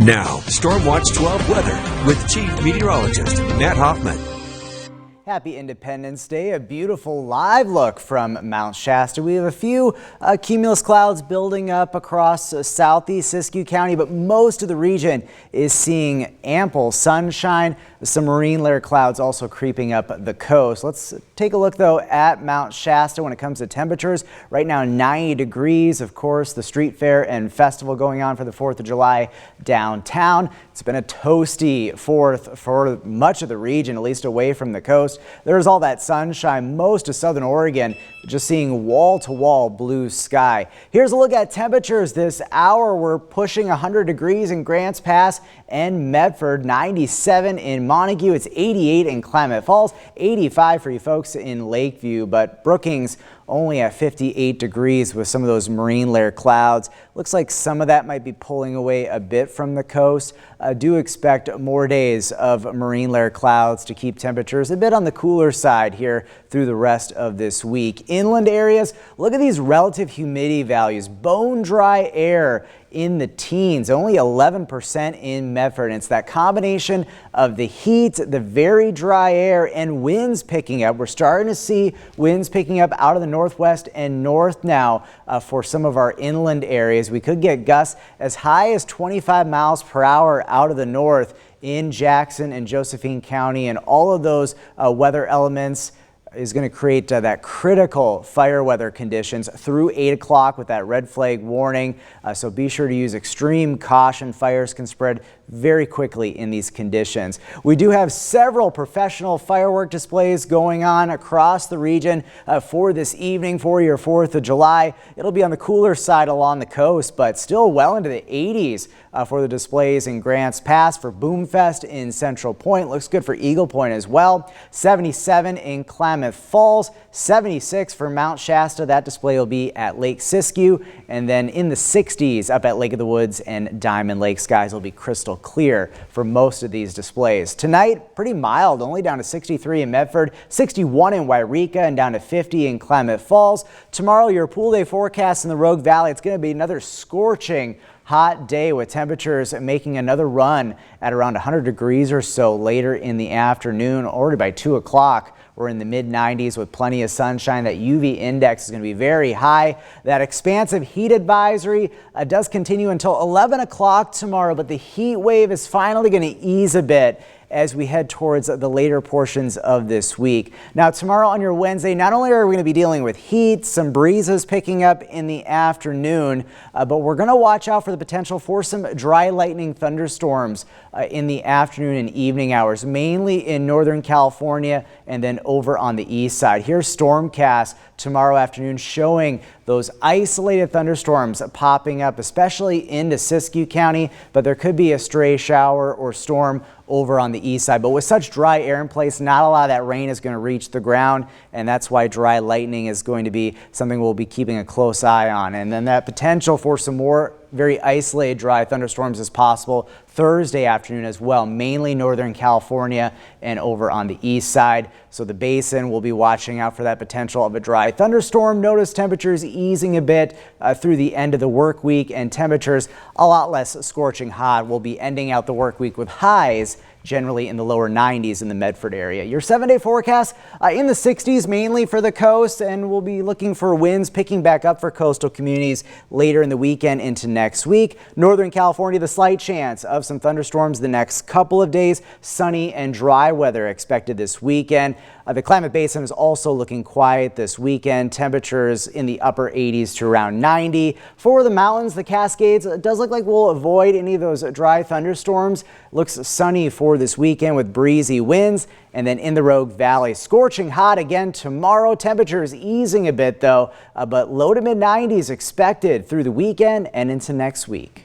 Now, Storm Watch 12 weather with Chief Meteorologist Matt Hoffman. Happy Independence Day. A beautiful live look from Mount Shasta. We have a few cumulus clouds building up across southeast Siskiyou County, but most of the region is seeing ample sunshine. Some marine layer clouds also creeping up the coast. Let's take a look though at Mount Shasta when it comes to temperatures. Right now 90 degrees. Of course, the street fair and festival going on for the 4th of July downtown. It's been a toasty 4th for much of the region, at least away from the coast. There's all that sunshine. Most of southern Oregon just seeing wall-to-wall blue sky. Here's a look at temperatures this hour. We're pushing 100 degrees in Grants Pass and Medford, 97 in Montague. It's 88 in Klamath Falls, 85 for you folks in Lakeview, but Brookings only at 58 degrees with some of those marine layer clouds. Looks like some of that might be pulling away a bit from the coast. Do expect more days of marine layer clouds to keep temperatures a bit on the cooler side here through the rest of this week. Inland areas, look at these relative humidity values. Bone dry air in the teens, only 11% in Medford. And it's that combination of the heat, the very dry air, and winds picking up. We're starting to see winds picking up out of the northwest and north now for some of our inland areas. We could get gusts as high as 25 miles per hour out of the north in Jackson and Josephine County, and all of those weather elements is going to create that critical fire weather conditions through 8 o'clock with that red flag warning. So be sure to use extreme caution. Fires can spread very quickly in these conditions. We do have several professional firework displays going on across the region for this evening for your 4th of July. It'll be on the cooler side along the coast, but still well into the 80s for the displays in Grants Pass. For Boomfest in Central Point. Looks good for Eagle Point as well. 77 in Klamath Falls, 76 for Mount Shasta. That display will be at Lake Siskiyou, and then in the 60s up at Lake of the Woods and Diamond Lake. Skies will be crystal clear for most of these displays. Tonight, pretty mild, only down to 63 in Medford, 61 in Wairika, and down to 50 in Klamath Falls. Tomorrow, your pool day forecast in the Rogue Valley. It's going to be another scorching hot day with temperatures making another run at around 100 degrees or so later in the afternoon. Already by 2 o'clock, we're in the mid-90s with plenty of sunshine. That UV index is going to be very high. That expansive heat advisory does continue until 11 o'clock tomorrow, but the heat wave is finally going to ease a bit as we head towards the later portions of this week. Now tomorrow on your Wednesday, not only are we going to be dealing with heat, some breezes picking up in the afternoon, but we're going to watch out for the potential for some dry lightning thunderstorms in the afternoon and evening hours, mainly in Northern California and then over on the east side. Here's Stormcast tomorrow afternoon showing those isolated thunderstorms popping up, especially into Siskiyou County, but there could be a stray shower or storm over on the east side. But with such dry air in place, not a lot of that rain is going to reach the ground, and that's why dry lightning is going to be something we'll be keeping a close eye on. And then that potential for some more very isolated dry thunderstorms is possible Thursday afternoon as well, mainly Northern California and over on the east side. So the basin will be watching out for that potential of a dry thunderstorm. Notice temperatures easing a bit through the end of the work week, and temperatures a lot less scorching hot. We'll be ending out the work week with highs generally in the lower 90s in the Medford area. Your 7-day forecast in the 60s mainly for the coast, and we'll be looking for winds picking back up for coastal communities later in the weekend into next week. Northern California, the slight chance of some thunderstorms the next couple of days. Sunny and dry weather expected this weekend. The Klamath Basin is also looking quiet this weekend. Temperatures in the upper 80s to around 90. For the mountains, the Cascades, it does look like we'll avoid any of those dry thunderstorms. Looks sunny for this weekend with breezy winds. And then in the Rogue Valley, scorching hot again tomorrow. Temperatures easing a bit though, but low to mid 90s expected through the weekend and into next week.